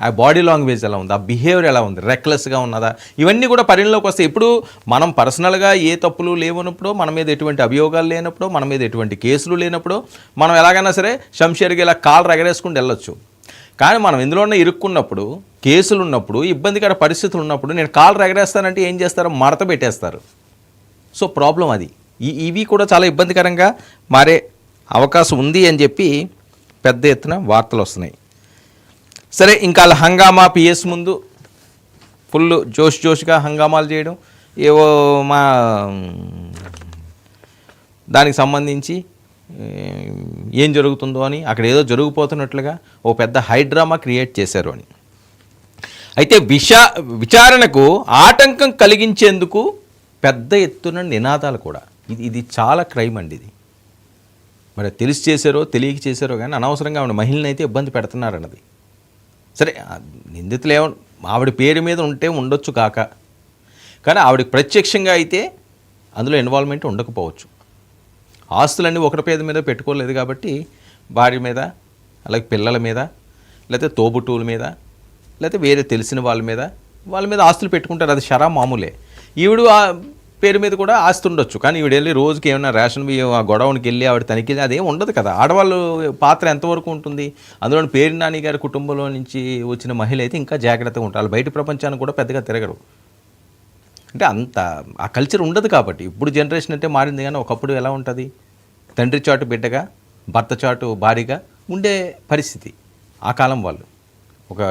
ఆ body language ఎలా ఉంది, ఆ బిహేవియర్ ఎలా ఉంది, రెక్లెస్గా ఉన్నదా, ఇవన్నీ కూడా పరిణలోకి వస్తాయి. ఇప్పుడు మనం పర్సనల్గా ఏ తప్పులు లేవనప్పుడు, మన మీద ఎటువంటి అభియోగాలు లేనప్పుడు, మన మీద ఎటువంటి కేసులు లేనప్పుడు మనం ఎలాగైనా సరే శంషేర్కి ఇలా కాలు రగరేసుకుంటూ వెళ్ళొచ్చు. కానీ మనం ఎందులోనే ఇరుక్కున్నప్పుడు, కేసులు ఉన్నప్పుడు, ఇబ్బందికర పరిస్థితులు ఉన్నప్పుడు నేను కాలు రగరేస్తానంటే ఏం చేస్తారో మడత పెట్టేస్తారు. సో ప్రాబ్లం అది. ఇవి కూడా చాలా ఇబ్బందికరంగా మారే అవకాశం ఉంది అని చెప్పి పెద్ద ఎత్తున వార్తలు వస్తున్నాయి. సరే, ఇంకా హంగామా పిఎస్ ముందు ఫుల్ జోష్గా హంగామాలు చేయడం, ఏవో మా దానికి సంబంధించి ఏం జరుగుతుందో అని, అక్కడ ఏదో జరిగిపోతున్నట్లుగా ఓ పెద్ద హైడ్రామా క్రియేట్ చేశారు అని. అయితే విచారణకు ఆటంకం కలిగించేందుకు పెద్ద ఎత్తున నినాదాలు కూడా. ఇది చాలా క్రైమ్ అండి. ఇది మరి తెలిసి చేశారో తెలియక చేశారో కానీ అనవసరంగా ఆవిడ మహిళని అయితే ఇబ్బంది పెడుతున్నారన్నది. సరే, నిందితులు ఆవిడ పేరు మీద ఉంటే ఉండొచ్చు కాక, కానీ ఆవిడకి ప్రత్యక్షంగా అయితే అందులో ఇన్వాల్వ్మెంట్ ఉండకపోవచ్చు. ఆస్తులన్నీ ఒకరి పేద మీద పెట్టుకోలేదు కాబట్టి భార్య మీద, అలాగే పిల్లల మీద, లేకపోతే తోబుట్టువుల మీద, లేకపోతే వేరే తెలిసిన వాళ్ళ మీద ఆస్తులు పెట్టుకుంటారు. అది షరా మామూలే. ఈవిడు పేరు మీద కూడా ఆస్తి ఉండొచ్చు, కానీ ఈవిడ వెళ్ళి రోజుకి ఏమైనా రేషన్ బియ్యం ఆ గొడవనికి వెళ్ళి ఆవిడ తనిఖీ అదేం ఉండదు కదా. ఆడవాళ్ళు పాత్ర ఎంతవరకు ఉంటుంది? అందులో పేరు నాని గారి కుటుంబంలో నుంచి వచ్చిన మహిళ అయితే ఇంకా జాగ్రత్తగా ఉంటారు. వాళ్ళు బయట ప్రపంచానికి కూడా పెద్దగా తిరగరు. అంటే అంత ఆ కల్చర్ ఉండదు కాబట్టి. ఇప్పుడు జనరేషన్ అంటే మారింది, కానీ ఒకప్పుడు ఎలా ఉంటుంది? తండ్రి చాటు బిడ్డగా, భర్త చాటు భార్యగా ఉండే పరిస్థితి ఆ కాలం వాళ్ళు. ఒక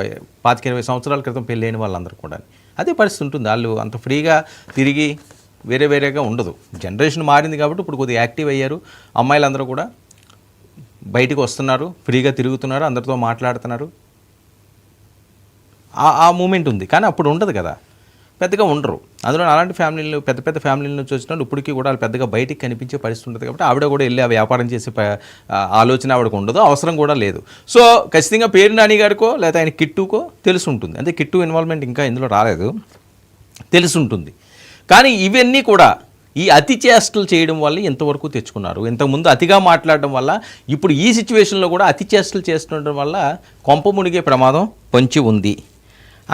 25-20 సంవత్సరాల క్రితం పెళ్ళైన వాళ్ళందరూ కూడా అదే పరిస్థితి ఉంటుంది. వాళ్ళు అంత ఫ్రీగా తిరిగి వేరేగా ఉండదు. జనరేషన్ మారింది కాబట్టి ఇప్పుడు కొద్దిగా యాక్టివ్ అయ్యారు. అమ్మాయిలందరూ కూడా బయటికి వస్తున్నారు, ఫ్రీగా తిరుగుతున్నారు, అందరితో మాట్లాడుతున్నారు. ఆ మూమెంట్ ఉంది, కానీ అప్పుడు ఉండదు కదా, పెద్దగా ఉండరు. అందులో అలాంటి ఫ్యామిలీలు, పెద్ద ఫ్యామిలీల నుంచి వచ్చిన వాళ్ళు ఇప్పటికీ కూడా వాళ్ళు పెద్దగా బయటికి కనిపించే పరిస్థితి ఉంటుంది. కాబట్టి ఆవిడ కూడా వెళ్ళి ఆ వ్యాపారం చేసే ఆలోచన ఆవిడకు ఉండదు, అవసరం కూడా లేదు. సో ఖచ్చితంగా పేరు నాని గారికో లేదా ఆయన కిట్టుకో తెలిసి ఉంటుంది. అంటే కిట్టు ఇన్వాల్వ్మెంట్ ఇంకా ఇందులో రాలేదు, తెలిసి ఉంటుంది. కానీ ఇవన్నీ కూడా ఈ అతి చేష్టలు చేయడం వల్ల ఇంతవరకు తెచ్చుకున్నారు. ఇంతకుముందు అతిగా మాట్లాడడం వల్ల ఇప్పుడు ఈ సిచ్యువేషన్లో కూడా అతి చేష్టలు చేస్తుండడం వల్ల కొంప మునిగే ప్రమాదం పొంచి ఉంది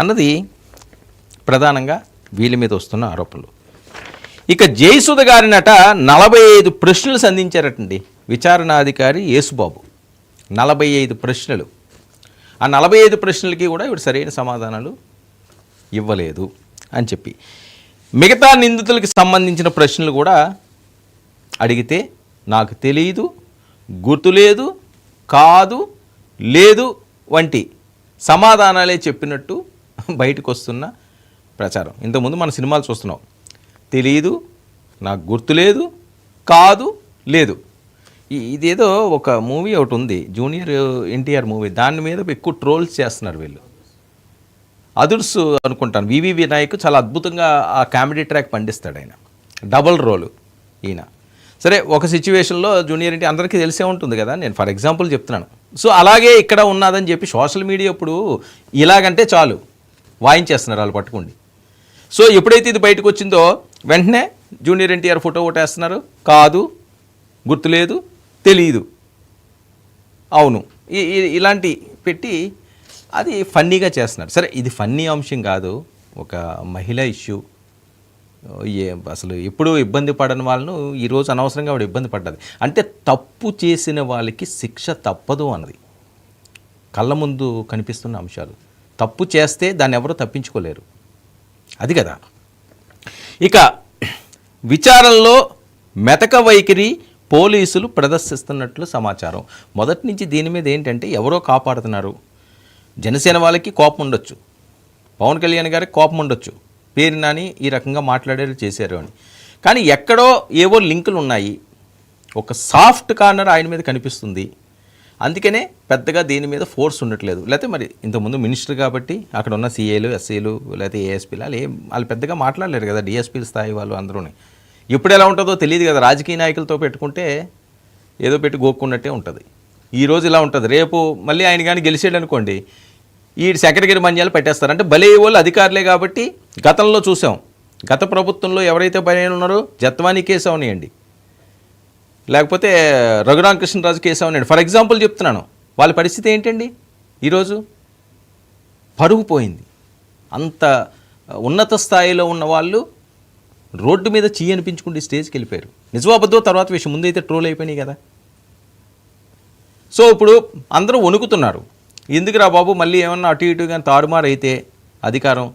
అన్నది ప్రధానంగా వీళ్ళ మీద వస్తున్న ఆరోపణలు. ఇక జయసుధ గారినట 45 ప్రశ్నలు సంధించారటండి విచారణాధికారి యేసుబాబు. 45 ప్రశ్నలు. ఆ 45 ప్రశ్నలకి కూడా ఇవి సరైన సమాధానాలు ఇవ్వలేదు అని చెప్పి, మిగతా నిందితులకి సంబంధించిన ప్రశ్నలు కూడా అడిగితే నాకు తెలియదు, గుర్తులేదు, కాదు, లేదు వంటి సమాధానాలే చెప్పినట్టు బయటకు వస్తున్న ప్రచారం. ఇంతకుముందు మన సినిమాలు చూస్తున్నాం, తెలియదు, నాకు గుర్తులేదు, కాదు, లేదు. ఇదేదో ఒక మూవీ ఒకటి ఉంది, జూనియర్ ఎన్టీఆర్ మూవీ, దాని మీద ఎక్కువ ట్రోల్స్ చేస్తున్నారు వీళ్ళు. అదుర్స్ అనుకుంటాను, వివి వినాయక్ చాలా అద్భుతంగా ఆ కామెడీ ట్రాక్ పండిస్తాడు. ఆయన డబుల్ రోలు ఈయన. సరే, ఒక సిచ్యువేషన్లో జూనియర్ ఎన్టీ అందరికీ తెలిసే ఉంటుంది కదా, నేను ఫర్ ఎగ్జాంపుల్ చెప్తున్నాను. సో అలాగే ఇక్కడ ఉన్నదని చెప్పి సోషల్ మీడియా ఇప్పుడు ఇలాగంటే చాలు వాయించేస్తున్నారు వాళ్ళు పట్టుకోండి. సో ఎప్పుడైతే ఇది బయటకు వచ్చిందో వెంటనే జూనియర్ ఎన్టీఆర్ ఫోటో ఒకటేస్తున్నారు, కాదు, గుర్తులేదు, తెలియదు, అవును, ఇలాంటి పెట్టి అది ఫన్నీగా చేస్తున్నారు. సరే, ఇది ఫన్నీ అంశం కాదు, ఒక మహిళా ఇష్యూ. అసలు ఎప్పుడూ ఇబ్బంది పడని వాళ్ళను ఈరోజు అనవసరంగా ఆవిడ ఇబ్బంది పడ్డది. అంటే తప్పు చేసిన వాళ్ళకి శిక్ష తప్పదు అన్నది కళ్ళ ముందు కనిపిస్తున్న అంశాలు. తప్పు చేస్తే దాన్ని ఎవరూ తప్పించుకోలేరు, అది కదా. ఇక విచారణలో మెతక వైఖరి పోలీసులు ప్రదర్శిస్తున్నట్లు సమాచారం. మొదటి నుంచి దీని మీద ఏంటంటే ఎవరో కాపాడుతున్నారు. జనసేన వాళ్ళకి కోపం ఉండొచ్చు, పవన్ కళ్యాణ్ గారికి కోపం ఉండొచ్చు, పేరు నాని ఈ రకంగా మాట్లాడేది చేశారు అని. కానీ ఎక్కడో ఏవో లింకులు ఉన్నాయి, ఒక సాఫ్ట్ కార్నర్ ఆయన మీద కనిపిస్తుంది. అందుకనే పెద్దగా దీని మీద ఫోర్స్ ఉండట్లేదు. లేకపోతే మరి ఇంతకుముందు మినిస్టర్ కాబట్టి అక్కడ ఉన్న సీఏలు, ఎస్సీలు, లేకపోతే ఏఎస్పీలు వాళ్ళు పెద్దగా మాట్లాడలేరు కదా, డిఎస్పీల స్థాయి వాళ్ళు అందరూనే. ఎప్పుడు ఎలా ఉంటుందో తెలియదు కదా. రాజకీయ నాయకులతో పెట్టుకుంటే ఏదో పెట్టి గోక్కున్నట్టే ఉంటుంది. ఈరోజు ఇలా ఉంటుంది, రేపు మళ్ళీ ఆయన కానీ గెలిచాడు అనుకోండి, ఈ సెక్రటరీ మంజాలు పెట్టేస్తారు. అంటే బలే వాళ్ళు అధికారులే కాబట్టి గతంలో చూసాం. గత ప్రభుత్వంలో ఎవరైతే బలైన ఉన్నారో జత్వానీ కేసు అవనియండి, లేకపోతే రఘురామకృష్ణరాజు కేసు అవనియండి, ఫర్ ఎగ్జాంపుల్ చెప్తున్నాను, వాళ్ళ పరిస్థితి ఏంటండి ఈరోజు? పరుగు పోయింది. అంత ఉన్నత స్థాయిలో ఉన్న వాళ్ళు రోడ్డు మీద చీ అనిపించుకుంటే స్టేజ్కి వెళ్ళిపోయారు. నిజమో తర్వాత విషయం, ముందైతే ట్రోల్ అయిపోయినాయి కదా. సో ఇప్పుడు అందరూ వణుకుతున్నారు, ఎందుకురా బాబు మళ్ళీ ఏమన్నా అటు ఇటు కానీ తారుమారు అయితే అధికారం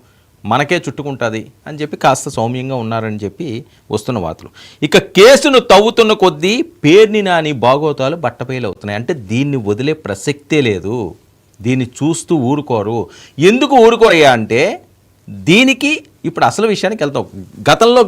మనకే చుట్టుకుంటుంది అని చెప్పి కాస్త సౌమ్యంగా ఉన్నారని చెప్పి వస్తున్న వార్తలు. ఇక కేసును తవ్వుతున్న కొద్దీ పేర్ని నాని బాగోతాలు బట్టబయలు అవుతున్నాయి. అంటే దీన్ని వదిలే ప్రసక్తే లేదు, దీన్ని చూస్తూ ఊరుకోరు. ఎందుకు ఊరుకోరయ్యా అంటే దీనికి ఇప్పుడు అసలు విషయానికి వెళ్తాం. గతంలోకి